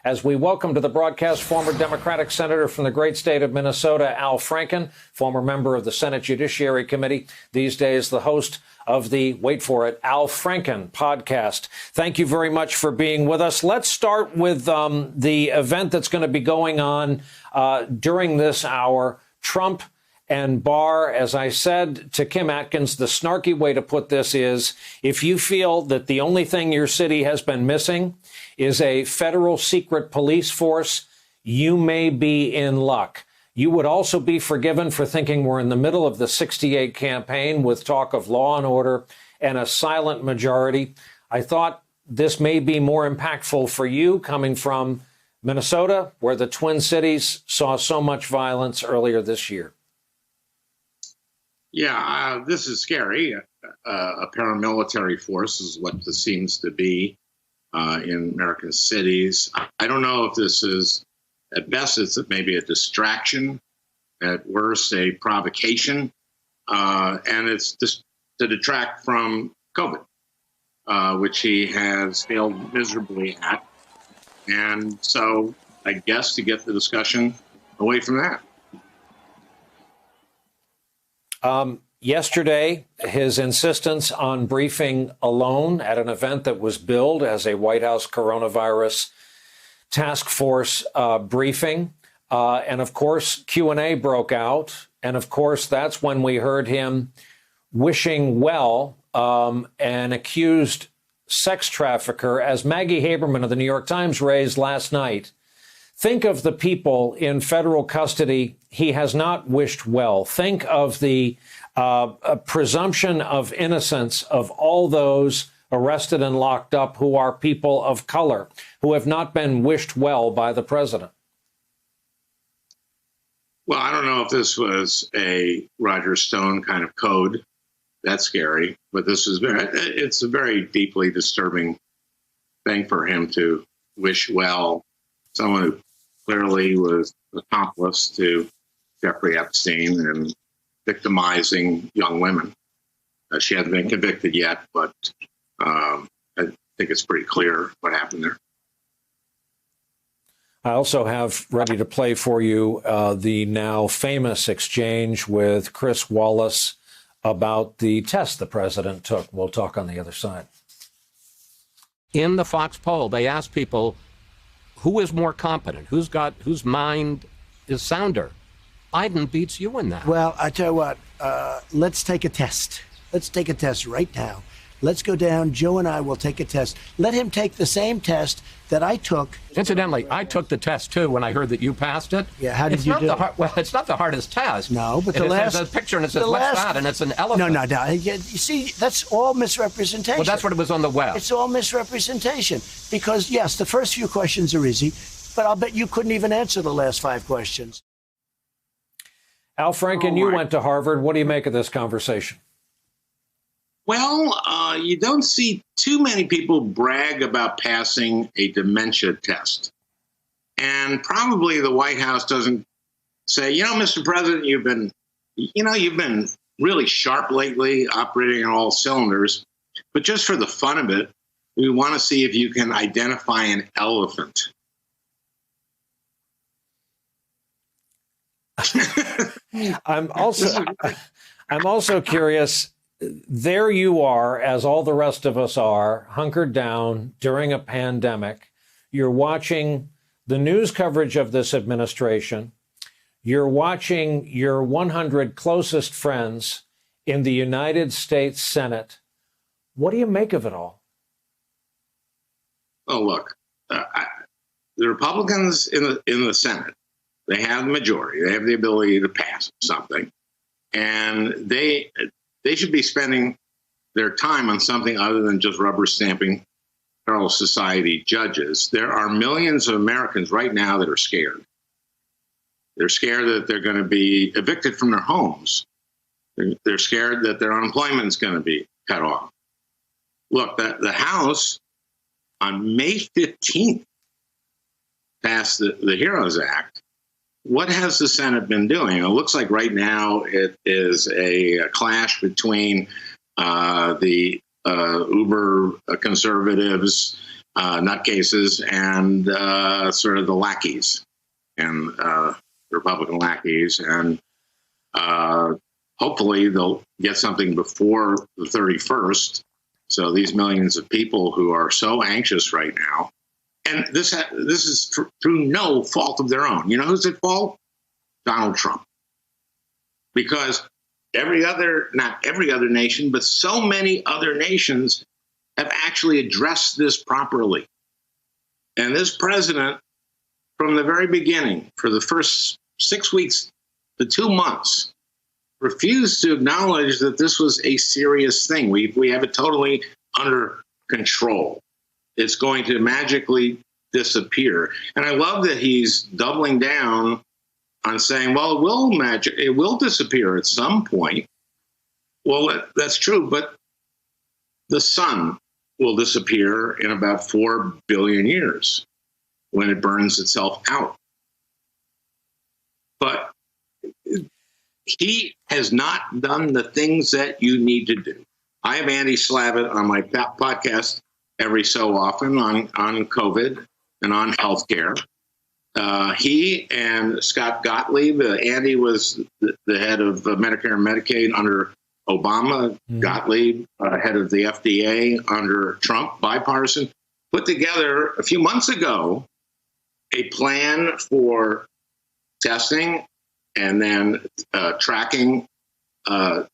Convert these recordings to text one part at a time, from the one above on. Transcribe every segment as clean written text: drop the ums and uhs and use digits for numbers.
as we welcome to the broadcast former Democratic Senator from the great state of Minnesota, Al Franken, former member of the Senate Judiciary Committee, these days the host of the, wait for it, Al Franken podcast. Thank you very much for being with us. Let's start with the event that's going to be going on during this hour. Trump and Barr, as I said to Kim Atkins, the snarky way to put this is, if you feel that the only thing your city has been missing is a federal secret police force, you may be in luck. You would also be forgiven for thinking we're in the middle of the 68 campaign with talk of law and order and a silent majority. I thought this may be more impactful for you coming from Minnesota, where the Twin Cities saw so much violence earlier this year. Yeah, this is scary. A paramilitary force is what this seems to be in American cities. I don't know if this is, at best, it's maybe a distraction, at worst, a provocation, and it's just to detract from COVID, which he has failed miserably at. And so I guess to get the discussion away from that. Yesterday, his insistence on briefing alone at an event that was billed as a White House coronavirus task force briefing. And of course, Q&A broke out. And of course, that's when we heard him wishing well an accused sex trafficker, as Maggie Haberman of the New York Times raised last night. Think of the people in federal custody he has not wished well. Think of the presumption of innocence of all those arrested and locked up who are people of color, who have not been wished well by the president. Well, I don't know if this was a Roger Stone kind of code. That's scary. But it's a very deeply disturbing thing for him to wish well someone who clearly was accomplice to Jeffrey Epstein and victimizing young women. She hasn't been convicted yet, but I think it's pretty clear what happened there. I also have ready to play for you the now famous exchange with Chris Wallace about the test the president took. We'll talk on the other side. In the Fox poll, they asked people, who is more competent? Whose mind is sounder? Biden beats you in that. Well, I tell you what, let's take a test. Let's take a test right now. Let's go down. Joe and I will take a test. Let him take the same test that I took. Incidentally, I took the test, too, when I heard that you passed it. Yeah, how did you do it? Well, it's not the hardest test. No, but there's a picture, and it says, what's that? And it's an elephant. No. You see, that's all misrepresentation. Well, that's what it was on the web. It's all misrepresentation. Because, yes, the first few questions are easy, but I'll bet you couldn't even answer the last 5 questions. Al Franken, you went to Harvard. What do you make of this conversation? Well, you don't see too many people brag about passing a dementia test. And probably the White House doesn't say, Mr. President, you've been really sharp lately, operating on all cylinders. But just for the fun of it, we want to see if you can identify an elephant. I'm also curious. There you are, as all the rest of us are, hunkered down during a pandemic. You're watching the news coverage of this administration. You're watching your 100 closest friends in the United States Senate. What do you make of it all? Oh, look, the Republicans in the Senate, they have the majority. They have the ability to pass something. And they should be spending their time on something other than just rubber stamping Federal Society judges. There are millions of Americans right now that are scared. They're scared that they're going to be evicted from their homes. They're scared that their unemployment is going to be cut off. Look, the House on May 15th passed the HEROES Act. What has the Senate been doing? It looks like right now it is a clash between the uber conservatives nutcases and sort of the lackeys and Republican lackeys. And hopefully they'll get something before the 31st. So these millions of people who are so anxious right now, and this is through no fault of their own. You know who's at fault? Donald Trump. Because not every other nation, but so many other nations have actually addressed this properly. And this president, from the very beginning, for the first 6 weeks to 2 months, refused to acknowledge that this was a serious thing. We have it totally under control. It's going to magically disappear. And I love that he's doubling down on saying, well, it will disappear at some point. Well, that's true, but the sun will disappear in about 4 billion years when it burns itself out. But he has not done the things that you need to do. I have Andy Slavitt on my podcast every so often on COVID and on healthcare. He and Scott Gottlieb, Andy was the head of Medicare and Medicaid under Obama, Gottlieb, head of the FDA under Trump, bipartisan, put together a few months ago a plan for testing and then tracking and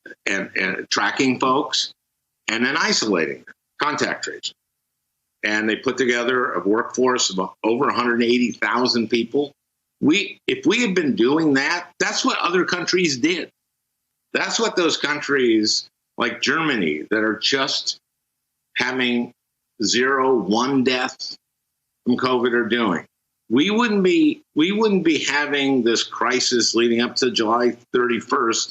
tracking folks and then isolating them, contact tracing. And they put together a workforce of over 180,000 people. If we had been doing that, that's what other countries did. That's what those countries like Germany that are just having 0-1 death from COVID are doing. We wouldn't be having this crisis leading up to July 31st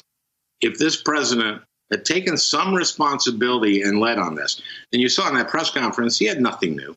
if this president had taken some responsibility and led on this. And you saw in that press conference, he had nothing new.